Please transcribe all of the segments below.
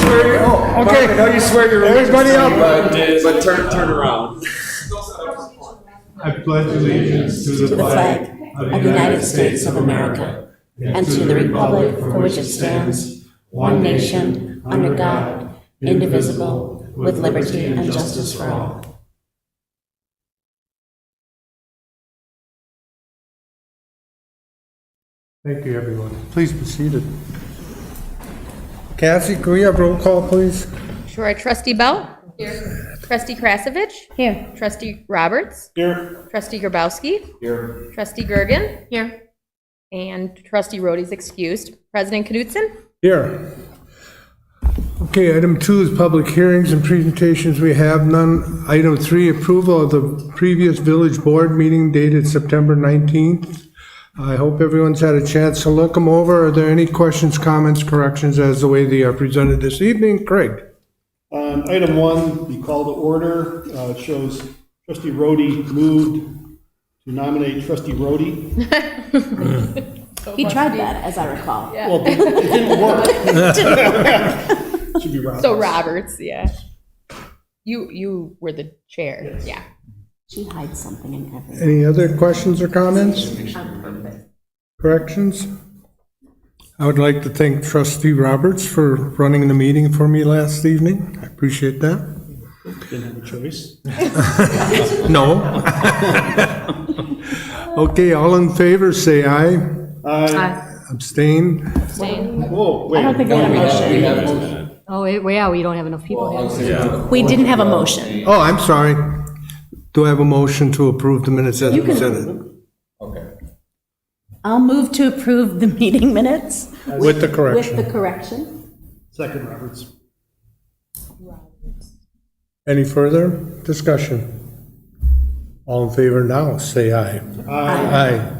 swear. Oh, okay. Mark, I know you swear you're Everybody up. but turn around. I pledge allegiance to the flag of the United States of America and to the republic for which it stands, one nation, under God, indivisible, with liberty and justice for all. Thank you, everyone. Please be seated. Cassie, can we have roll call, please? Sure. Trustee Bell? Here. Trustee Krasovich? Here. Trustee Roberts? Here. Trustee Grabowski? Here. Trustee Gergen? Here. And Trustee Rody's excused. President Knudsen? Here. Okay, item 2 is public hearings and presentations. We have none. Item 3, approval of the previous village board meeting dated September 19th. I hope everyone's had a chance to look them over. Are there any questions, comments, corrections as the way they are presented this evening? Craig? Item 1, be called to order. It shows Trustee Rody moved to nominate Trustee Rody. He tried that, as I recall. Well, it didn't work. Should be Roberts. So Roberts, yeah. You were the chair, Yes. yeah. She hides something in everything. Any other questions or comments? Corrections? I would like to thank Trustee Roberts for running the meeting for me last evening. I appreciate that. Didn't have a choice. No. Okay, all in favor, say aye. Abstain? Whoa, wait. I don't think we had a motion. Oh, yeah, we don't have enough people here. We didn't have a motion. Oh, I'm sorry. Do I have a motion to approve the minutes as presented? I'll move to approve the meeting minutes. With the correction. With the correction. Second, Roberts. Any further discussion? All in favor now, say aye. Aye.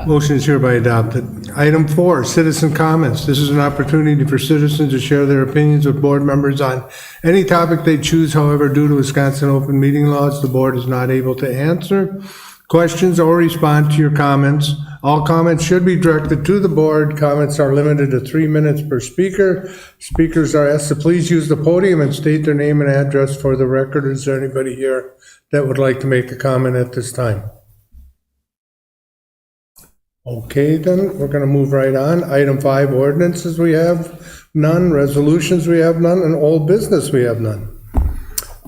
Motion is hereby adopted. Item 4, citizen comments. This is an opportunity for citizens to share their opinions with board members on any topic they choose. However, due to Wisconsin open meeting laws, the board is not able to answer questions or respond to your comments. All comments should be directed to the board. Comments are limited to 3 minutes per speaker. Speakers are asked to please use the podium and state their name and address for the record. Is there anybody here that would like to make a comment at this time? Okay, then, we're going to move right on. Item 5, ordinances, we have none. Resolutions, we have none. And old business, we have none.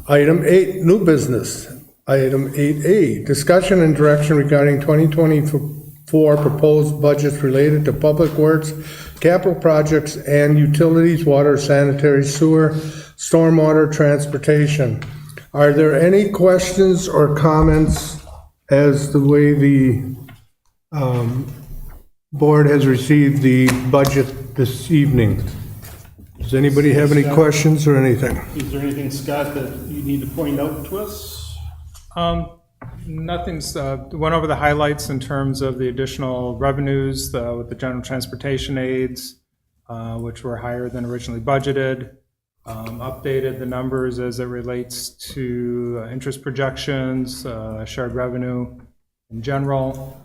Item 8, new business. Item 8A, discussion and direction regarding 2024 proposed budgets related to public works, capital projects, and utilities, water, sanitary, sewer, stormwater, transportation. Are there any questions or comments as the way the board has received the budget this evening? Does anybody have any questions or anything? Is there anything, Scott, that you need to point out to us? Nothing's, went over the highlights in terms of the additional revenues with the general transportation aids, which were higher than originally budgeted. Updated the numbers as it relates to interest projections, shared revenue in general.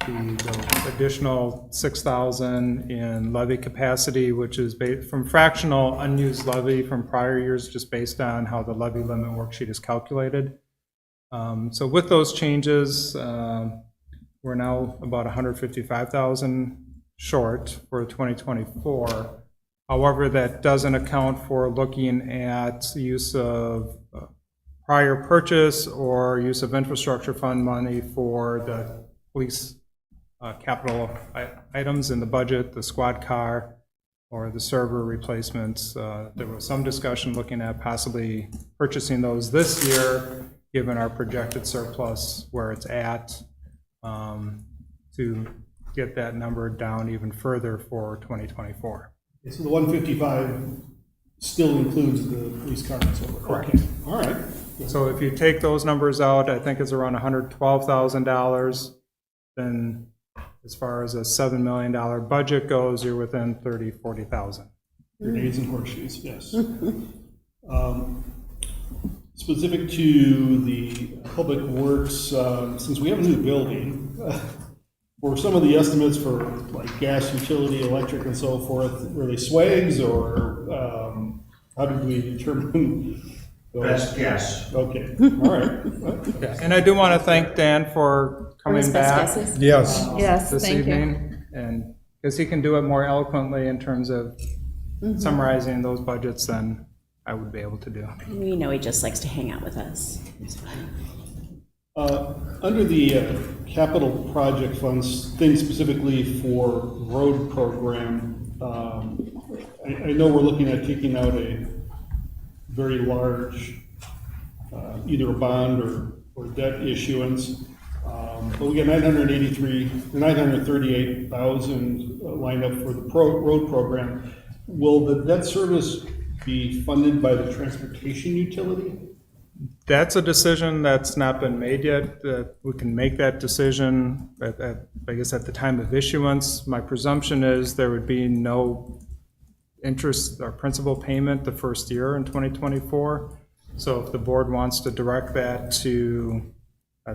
The additional 6,000 in levy capacity, which is from fractional unused levy from prior years, just based on how the levy limit worksheet is calculated. So with those changes, we're now about 155,000 short for 2024. However, that doesn't account for looking at the use of prior purchase or use of infrastructure fund money for the police capital items in the budget, the squad car or the server replacements. There was some discussion looking at possibly purchasing those this year, given our projected surplus where it's at, to get that number down even further for 2024. So the 155 still includes the police car and so forth? Correct. Okay. All right. So if you take those numbers out, I think it's around $112,000. Then as far as a $7 million budget goes, you're within 30, 40,000. Grenades and horseshoes, yes. Specific to the public works, since we have a new building, for some of the estimates for like gas, utility, electric and so forth, were they swags or, how did we determine? those? Best guess. Okay, all right. Yeah, and I do want to thank Dan for coming His best back guesses? Yes, Yes, this thank you. evening, and because he can do it more eloquently in terms of summarizing those budgets than I would be able to do. We know he just likes to hang out with us. Under the capital project funds, things specifically for road program, I know we're looking at taking out a very large, either a bond or debt issuance. But we got 938,000 lined up for the road program. Will the debt service be funded by the transportation utility? That's a decision that's not been made yet. We can make that decision I guess at the time of issuance. My presumption is there would be no interest or principal payment the first year in 2024. So if the board wants to direct that to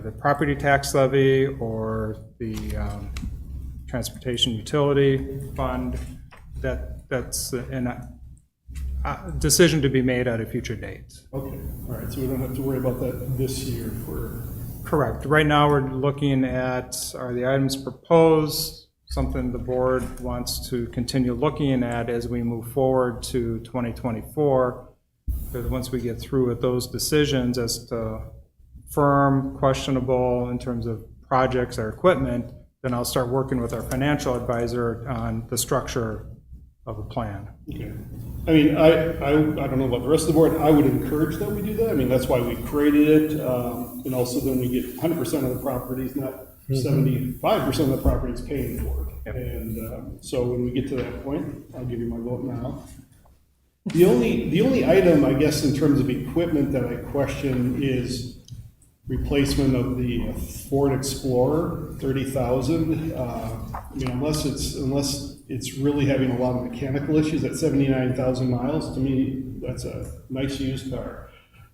the property tax levy or the transportation utility fund, that's a decision to be made at a future date. Okay, all right, so we don't have to worry about that this year for, Correct. Right now, we're looking at, are the items proposed something the board wants to continue looking at as we move forward to 2024? Because once we get through with those decisions as to firm, questionable in terms of projects or equipment, then I'll start working with our financial advisor on the structure of a plan. okay. I mean, I don't know about the rest of the board, I would encourage that we do that, I mean, that's why we created it, and also then we get 100% of the properties, not 75% of the properties paying for it. And so when we get to that point, I'll give you my vote now. The only item, I guess, in terms of equipment that I question is replacement of the Ford Explorer, 30,000. I mean, unless it's really having a lot of mechanical issues at 79,000 miles, to me, that's a nice used car.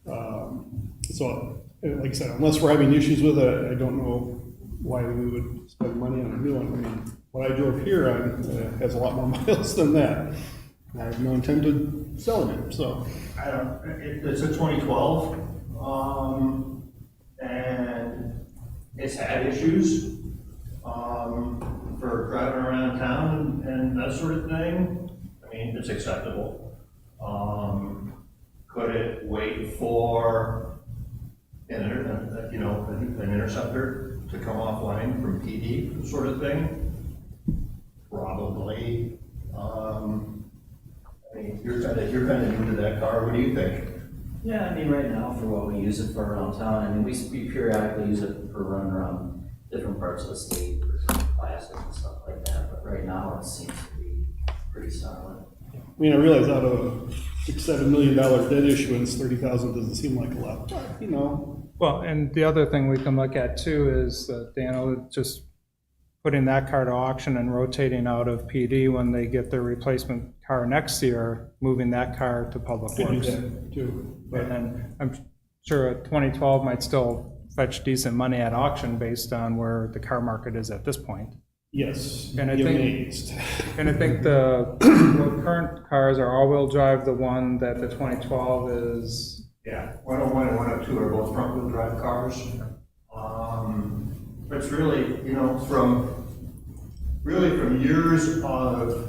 So, like I said, unless we're having issues with it, I don't know why we would spend money on a new one. I mean, what I drove here on has a lot more miles than that. I have no intent of selling it, so. It's a 2012, and it's had issues for driving around town and that sort of thing. I mean, it's acceptable. Could it wait for an interceptor to come offline from PD, sort of thing? Probably. I mean, you're kind of new to that car. What do you think? Yeah, I mean, right now, for what we use it for around town, I mean, we periodically use it for running around different parts of the state, for classes and stuff like that, but right now, it seems to be pretty solid. I mean, I realize out of a $6-7 million debt issuance, 30,000 doesn't seem like a lot, but, you know. Well, and the other thing we can look at too is, Dan, just putting that car to auction and rotating out of PD when they get their replacement car next year, moving that car to Public Could do Works. that too. But And I'm sure a 2012 might still fetch decent money at auction based on where the car market is at this point. yes, And I be think- amazed. And I think the current cars are all-wheel drive, the one that the 2012 is, Yeah, 101 and 102 are both front-wheel drive cars. It's really, from years of,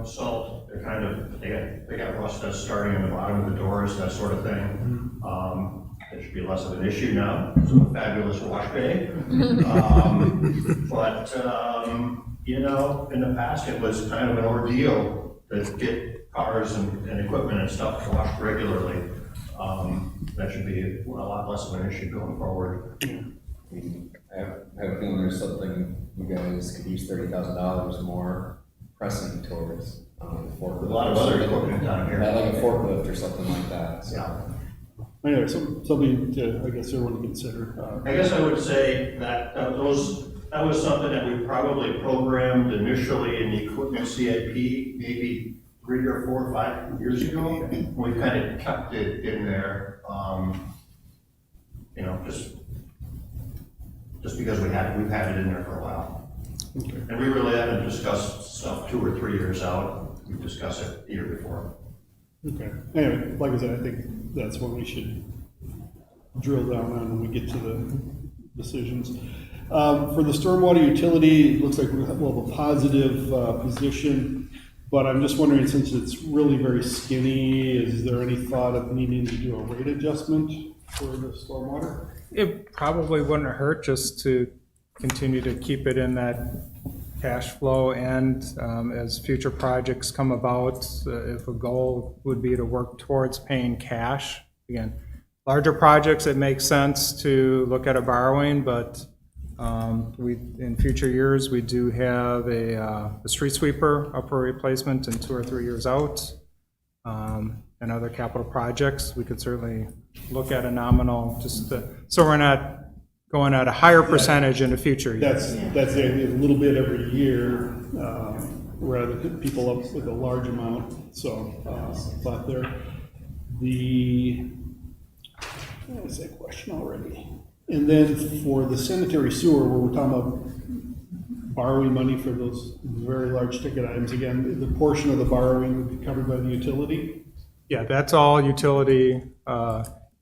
salt, they got rust dust starting in the bottom of the doors, that sort of thing. It should be less of an issue now, it's a fabulous wash bay. But, in the past, it was kind of an ordeal to get cars and equipment and stuff washed regularly. That should be a lot less of an issue going forward. I have a feeling there's something you guys could use $30,000 more pressing towards. A lot of other equipment down here. Like a forklift or something like that, so. Anyway, something to, I guess, everyone to consider. I guess I would say that that was something that we probably programmed initially in the equipment CIP, maybe 3 or 4 or 5 years ago. We kind of kept it in there, just because we've had it in there for a while. Okay. And we really haven't discussed stuff 2 or 3 years out. We discussed it the year before. Okay. Anyway, like I said, I think that's what we should drill down on when we get to the decisions. For the stormwater utility, it looks like we'll have a positive position, but I'm just wondering, since it's really very skinny, is there any thought of needing to do a rate adjustment for the stormwater? It probably wouldn't hurt just to continue to keep it in that cash flow, and as future projects come about, if a goal would be to work towards paying cash. Again, larger projects, it makes sense to look at a borrowing, but in future years, we do have a street sweeper up for replacement in 2 or 3 years out, and other capital projects. We could certainly look at a nominal, so we're not going at a higher percentage in the future years. That's the idea, a little bit every year, rather than hit people up with a large amount, so, thought there. What was that question already? And then for the sanitary sewer, where we're talking about borrowing money for those very large ticket items, again, the portion of the borrowing would be covered by the utility? Yeah, that's all utility.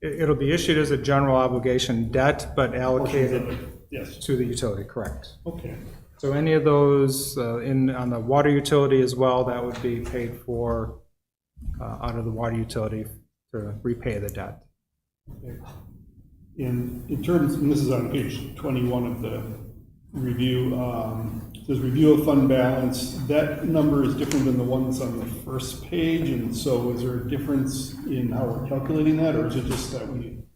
It'll be issued as a general obligation debt, but allocated Yes, to the utility, correct. okay. So any of those on the water utility as well, that would be paid for out of the water utility to repay the debt. In terms, and this is on page 21 of the review, says review of fund balance. That number is different than the one that's on the first page, and so is there a difference in how we're calculating that, or is it just that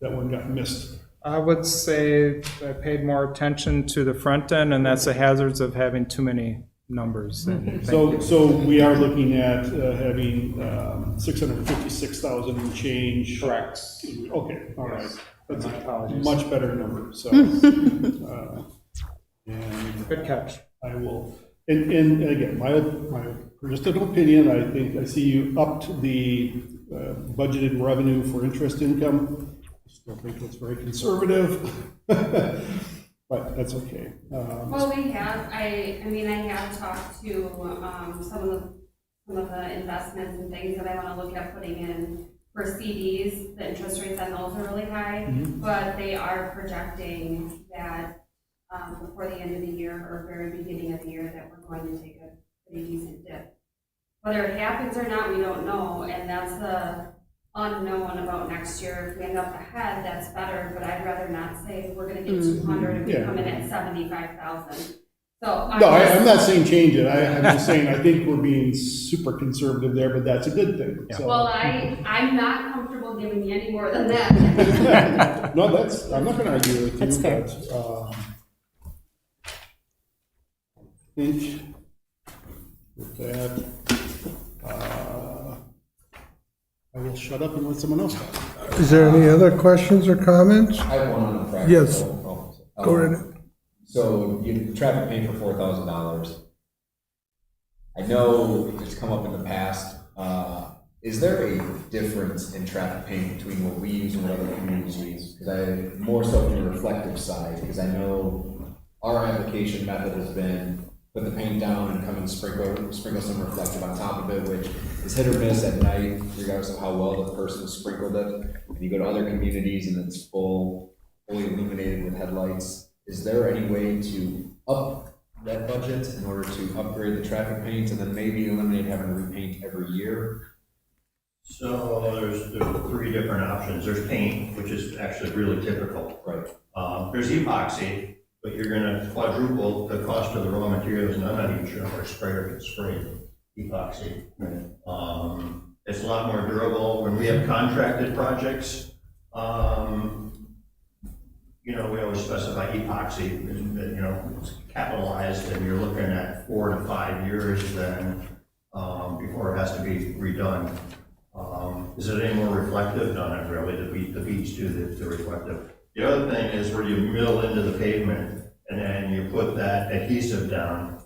that one got missed? I would say I paid more attention to the front end, and that's the hazards of having too many numbers. So we are looking at having 656,000 and change. Correct. Okay, all right. That's My a apologies. much better number, so. And Good catch. I will, and again, my personal opinion, I think I see you upped the budgeted revenue for interest income. I still think it's very conservative, but that's okay. Well, we have, I mean, I have talked to, some of the investments and things that I wanna look at putting in for CDs. The interest rates on those are really high, but they are projecting that, before the end of the year or very beginning of the year, that we're going to take a pretty decent dip. Whether it happens or not, we don't know, and that's the unknown about next year. If we end up ahead, that's better, but I'd rather not say we're gonna get 200 if we Yeah. come in at 75,000. So No, I'm not saying change it, I'm just saying, I think we're being super conservative there, but that's a good thing, so. Well, I'm not comfortable giving you any more than that. No, I'm not gonna argue with you. That's fair. But, I think with that, I will shut up and let someone else talk. Is there any other questions or comments? I have one on the practical. Yes. Oh, Go ahead. So you traffic paint for $4,000. I know it's come up in the past. Is there a difference in traffic paint between what we use and what other communities use? Because I more so from the reflective side, because I know our application method has been put the paint down and come and sprinkle some reflective on top of it, which is hit or miss at night, regardless of how well the person sprinkled it. And you go to other communities and it's fully illuminated with headlights. Is there any way to up that budget in order to upgrade the traffic paint and then maybe eliminate having to repaint every year? So there's 3 different options. There's paint, which is actually really typical. Right. There's epoxy, but you're gonna quadruple the cost of the raw materials, and I'm not even sure how a sprayer can spray epoxy. It's a lot more durable. When we have contracted projects, we always specify epoxy, it's capitalized, and you're looking at 4 to 5 years then, before it has to be redone. Is it any more reflective? No, not really. The beads do the reflective. The other thing is where you mill into the pavement and then you put that adhesive down,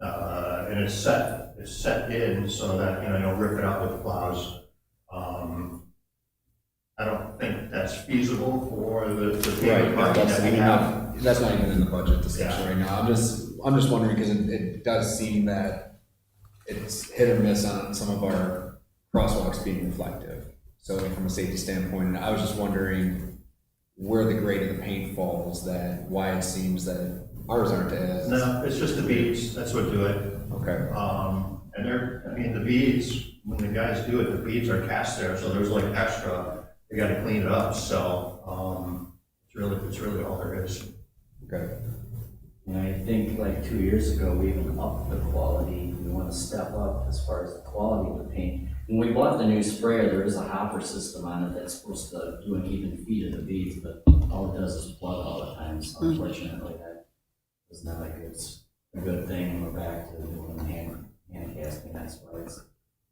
and it's set in so that, you'll rip it out with plows. I don't think that's that's feasible for the Right, pavement parking that's, that I we mean, have. that's not even in the budget discussion Yeah. right now. I'm just wondering, because it does seem that it's hit or miss on some of our crosswalks being reflective. So from a safety standpoint, I was just wondering where the grade of the paint falls, why it seems that ours aren't as. No, it's just the beads, that's what do it. Okay, And the beads, when the guys do it, the beads are cast there, so there's like extra, they gotta clean it up, so, it's really all there is. okay. And I think like 2 years ago, we even upped the quality. We want to step up as far as the quality of the paint. When we bought the new sprayer, there is a hopper system on it that's supposed to do an even feed of the beads, but all it does is plug all the time. So unfortunately, that is not a good thing. We're back to doing hand casting. That's why it's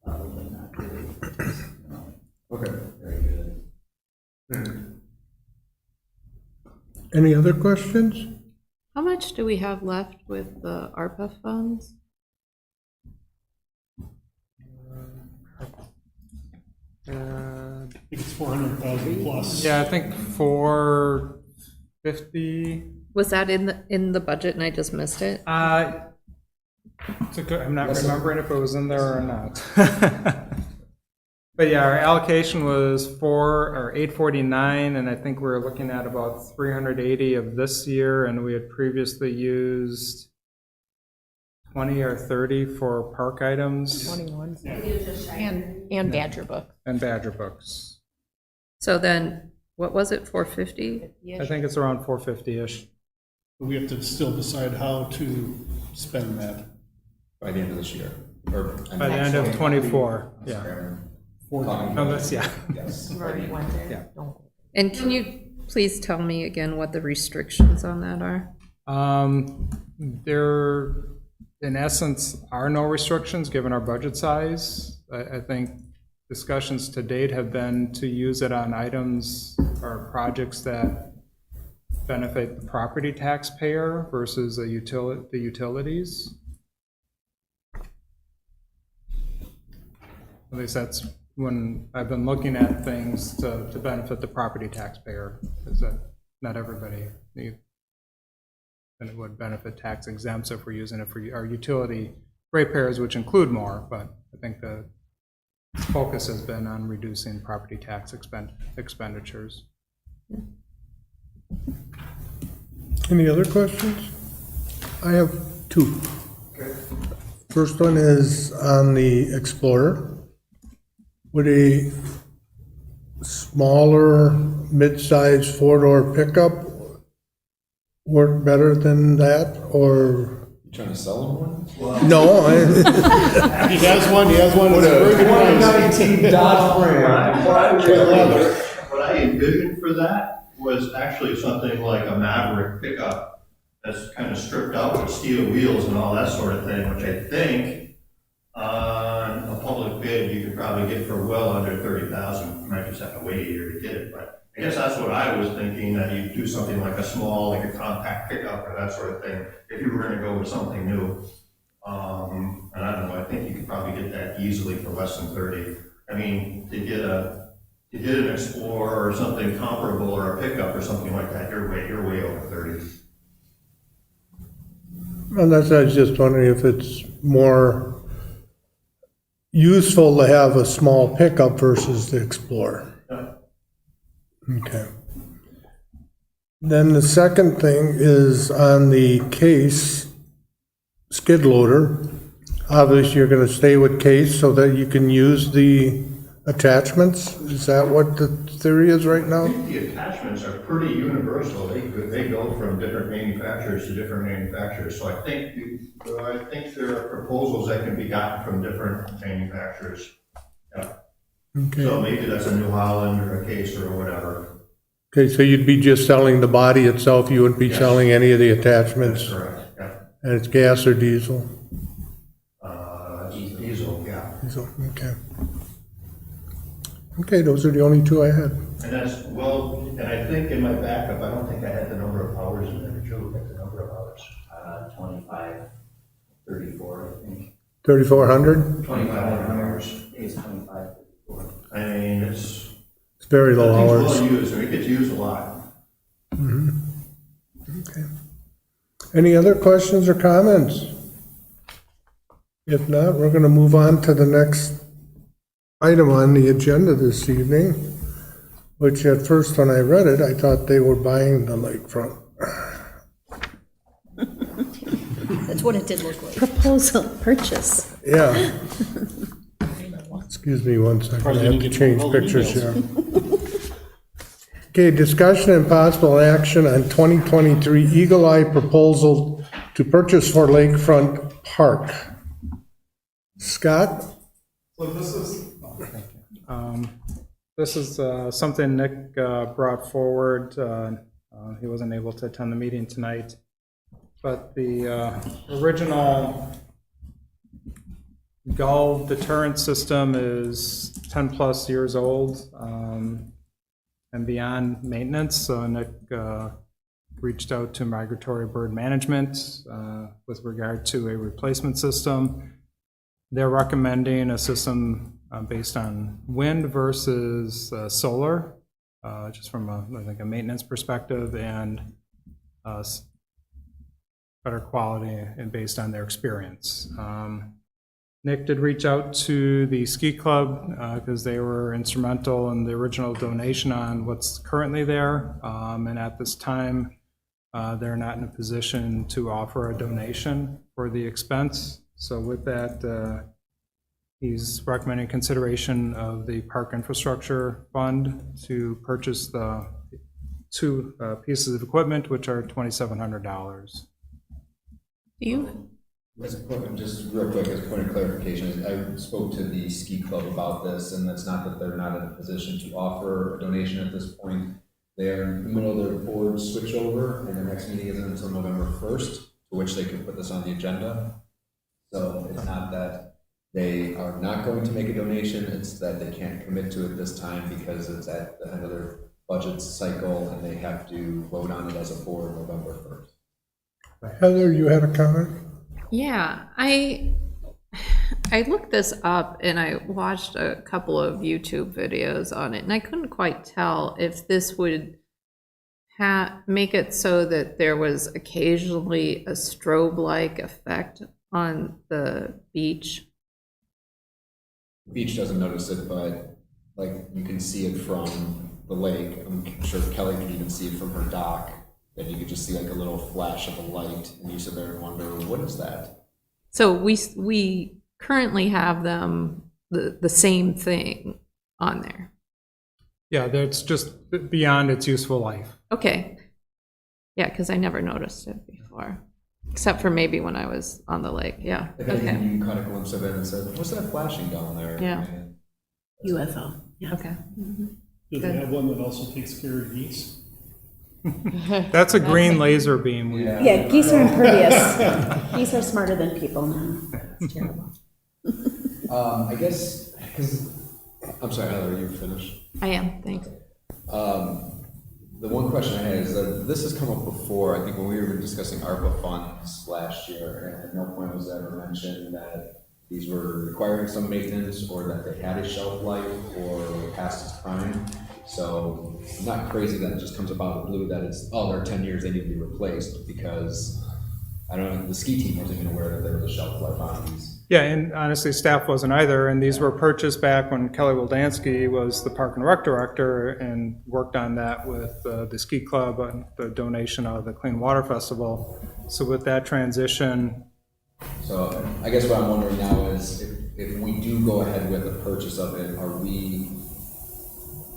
probably not really, Okay. very good. Any other questions? How much do we have left with the ARPA funds? I think it's 400,000 plus. Yeah, I think 450. Was that in the budget and I just missed it? I'm not remembering if it was in there or not. But yeah, our allocation was 849, and I think we're looking at about 380 of this year, and we had previously used 20 or 30 for park items 21. Maybe it's just shy. And Badger Book. and Badger books. So then, what was it, 450? I think it's around 450-ish. We have to still decide how to spend that. By the end of this year, or. By the end of 24, yeah. No, that's, yeah. Yes. You've already went there. Yeah. Don't go. And can you please tell me again what the restrictions on that are? There, in essence, are no restrictions given our budget size. I think discussions to date have been to use it on items or projects that benefit the property taxpayer versus the utilities. At least that's when I've been looking at things to benefit the property taxpayer, is that not everybody, and it would benefit tax exempts if we're using it for our utility ratepayers, which include more, but I think the focus has been on reducing property tax expenditures. Any other questions? I have two. First one is on the Explorer. Would a smaller, mid-sized four-door pickup work better than that, or? You trying to sell them one? No, He has one, it's a very good price. 2019 Dodge Ram. What I envisioned for that was actually something like a Maverick pickup that's kind of stripped out with steel wheels and all that sort of thing, which I think on a public bid, you could probably get for well under 30,000. You might just have to wait a year to get it, but I guess that's what I was thinking, that you do something like a small, like a compact pickup or that sort of thing, if you were gonna go with something new. And I don't know, I think you could probably get that easily for less than 30. I mean, to get an Explorer or something comparable, or a pickup or something like that, you're way over 30. and that's, I was just wondering if it's more useful to have a small pickup versus the Explorer. Yeah. Okay. Then the second thing is on the Case skid loader. Obviously, you're gonna stay with Case so that you can use the attachments? Is that what the theory is right I now? think the attachments are pretty universal. They go from different manufacturers to different manufacturers. So I think there are proposals that can be gotten from different manufacturers. Yeah. Okay. So maybe that's a New Holland or a Case or whatever. Okay, so you'd be just selling the body itself, you wouldn't be Yes. selling any of the That's attachments? correct, yeah. And it's gas or diesel? Diesel, yeah. Diesel, okay. Okay, those are the only two I had. And that's, well, and I think in my backup, I don't think I had the number of hours in there. Did you look at the number of hours? 25, 34, I think. 3,400? 2,500 hours. It's 25, 34. I mean, it's very low It's hours. well used, and it gets used a lot. Okay. Any other questions or comments? If not, we're gonna move on to the next item on the agenda this evening, which at first when I read it, I thought they were buying the lakefront. That's what it did look like. Proposal, purchase. Yeah. Excuse me one second, I Probably have didn't to get change all the pictures emails. here. Okay, discussion and possible action on 2023 Eagle Eye proposal to purchase for Lakefront Park. Scott? So this is something Nick brought forward. He wasn't able to attend the meeting tonight. But the original gull deterrent system is 10-plus years old and beyond maintenance. So Nick reached out to Migratory Bird Management with regard to a replacement system. They're recommending a system based on wind versus solar, just from a maintenance perspective, and better quality and based on their experience. Nick did reach out to the ski club because they were instrumental in the original donation on what's currently there. And at this time, they're not in a position to offer a donation for the expense. So with that, he's recommending consideration of the Park Infrastructure Fund to purchase the two pieces of equipment, which are $2,700. You, As a point, just real quick, as a point of clarification, I spoke to the ski club about this, and it's not that they're not in a position to offer a donation at this point. They're in the middle of their board switchover, and their next meeting isn't until November 1st, to which they could put this on the agenda. So it's not that they are not going to make a donation, it's that they can't commit to it this time because it's at the end of their budget cycle, and they have to vote on it as a board November 1st. Heather, you had a comment? yeah, I looked this up and I watched a couple of YouTube videos on it, and I couldn't quite tell if this would make it so that there was occasionally a strobe-like effect on the beach. The beach doesn't notice it, but like you can see it from the lake. I'm sure Kelly can even see it from her dock. And you could just see like a little flash of a light, and you sit there and wonder, what is that? So we currently have them, the same thing on there. Yeah, that's just beyond its useful life. Okay. Yeah, because I never noticed it before, except for maybe when I was on the lake. Yeah. If Okay. anything, you caught a glimpse of it and said, what's that flashing down there? Yeah. And UFO. Yeah. Okay. Do they have one that also takes care of geese? That's a green laser beam. Yeah, geese are impervious. Geese are smarter than people now. It's terrible. I guess, because, I'm sorry, Heather, are you finished? I am. Thanks. The one question I had is that this has come up before, I think when we were discussing ARPA funds last year, and at no point was ever mentioned that these were requiring some maintenance or that they had a shelf life or were past its prime. So it's not crazy that it just comes about the blue that it's, oh, they're 10 years, they need to be replaced, because I don't know, the ski team wasn't even aware that there was a shelf life on these. Yeah, and honestly, staff wasn't either, and these were purchased back when Kelly Wildansky was the Park and Rec Director and worked on that with the ski club and the donation of the Clean Water Festival. So with that transition, So I guess what I'm wondering now is if we do go ahead with the purchase of it, are we,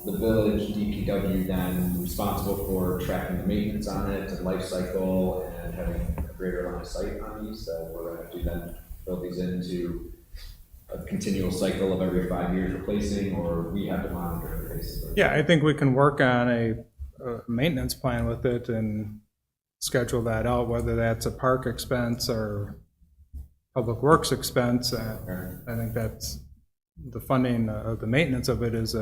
the village DPW, then responsible for tracking the maintenance on it and life cycle and having a greater line of sight on these? That we're going to have to then build these into a continual cycle of every 5 years replacing, or we have to monitor it basically? yeah, I think we can work on a maintenance plan with it and schedule that out, whether that's a park expense or public works expense. I think that's, the funding of the maintenance of it is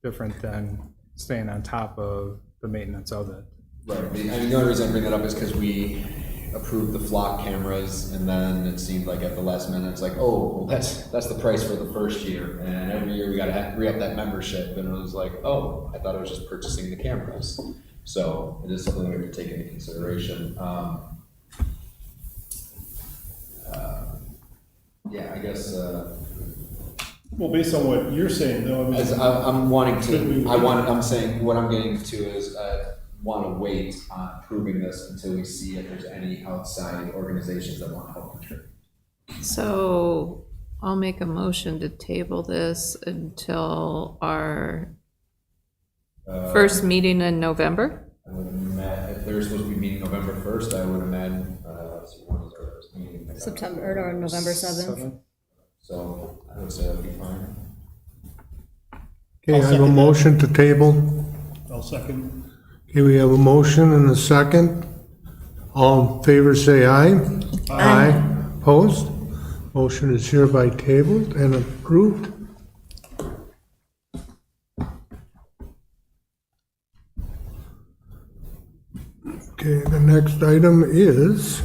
different than staying on top of the maintenance of it. Right. The only reason I bring that up is because we approved the flock cameras, and then it seemed like at the last minute, it's like, oh, well, that's the price for the first year, and every year we gotta re-up that membership, and it was like, oh, I thought I was just purchasing the cameras. So it is something we have to take into consideration. Yeah, I guess, Well, based on what you're saying, though, I mean. as I'm saying, what I'm getting to is, want to wait on approving this until we see if there's any outside organizations that want to help contribute. So I'll make a motion to table this until our first meeting in November. I would imagine, if they're supposed to be meeting November 1st, I would imagine, let's see, when is our first meeting? September, or November 7th. So I would say that'd be fine. Okay, I have a second that. motion to table. I'll second. Okay, we have a motion and a second. All in favor, say aye. Aye. Opposed? Motion is hereby tabled and approved. Okay, the next item is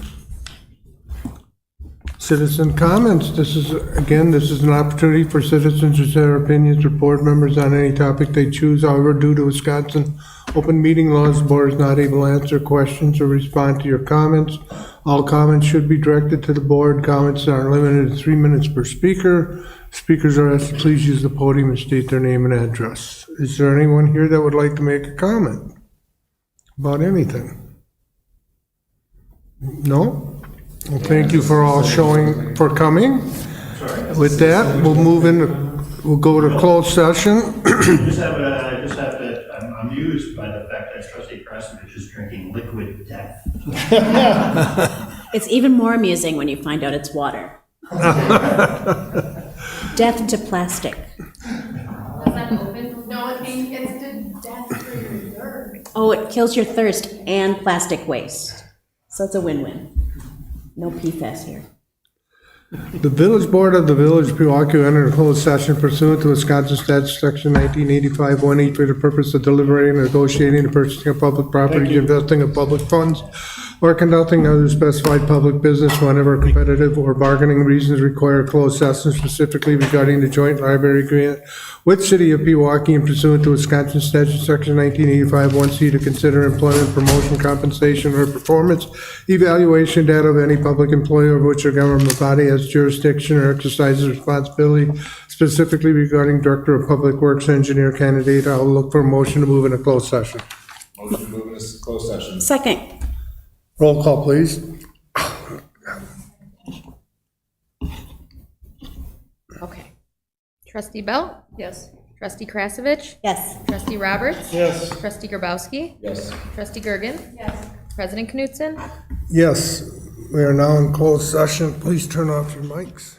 citizen comments. This is an opportunity for citizens to share opinions or board members on any topic they choose. However, due to Wisconsin open meeting laws, the board is not able to answer questions or respond to your comments. All comments should be directed to the board. Comments are limited to 3 minutes per speaker. Speakers are asked to please use the podium and state their name and address. Is there anyone here that would like to make a comment about anything? No? Well, thank you for all for coming. With that, we'll go to closed session. I'm amused by the fact that Trustee Krasovich is drinking liquid death. It's even more amusing when you find out it's water. Death to plastic. No, it's to death for your nerves. Oh, it kills your thirst and plastic waste. So it's a win-win. No PFAS here. The village board of the village of Pewaukee entered a closed session pursuant to Wisconsin statute section 1985-1E for the purpose of deliberating, negotiating, and purchasing of public property, investing of public funds, or conducting other specified public business whenever competitive or bargaining reasons require a closed session, specifically regarding the joint library agreement with City of Pewaukee and pursuant to Wisconsin statute section 1985-1C to consider employment, promotion, compensation, or performance evaluation data of any public employee over which a government body has jurisdiction or exercises responsibility, specifically regarding Director of Public Works engineer candidate. I'll look for a motion to move into closed session. Motion to move into closed session. Second. Roll call, please. Okay. Trustee Bell? Yes. Trustee Krasovich? Yes. Trustee Roberts? Yes. Trustee Grabowski? Yes. Trustee Gergen? Yes. President Knutson? Yes, we are now in closed session. Please turn off your mics.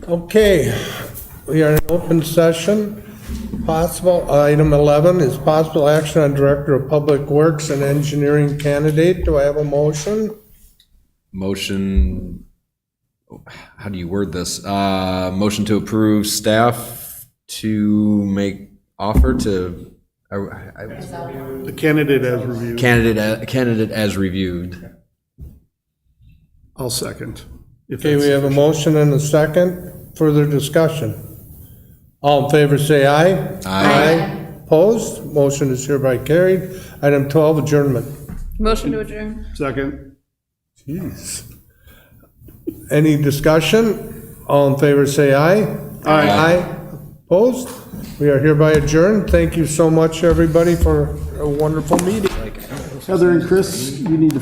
Okay, we are in open session. Possible, item 11 is possible action on Director of Public Works and Engineering candidate. Do I have a motion? Motion, how do you word this? Motion to approve staff to make offer to, The candidate as reviewed. candidate as reviewed. I'll second. Okay, we have a motion and a second. Further discussion. All in favor, say aye. Aye. Opposed? Motion is hereby carried. Item 12, adjournment. Motion to adjourn. Second. Jeez. Any discussion? All in favor, say aye. Aye. Opposed? We are hereby adjourned. Thank you so much, everybody, for a wonderful meeting. Heather and Chris, you need to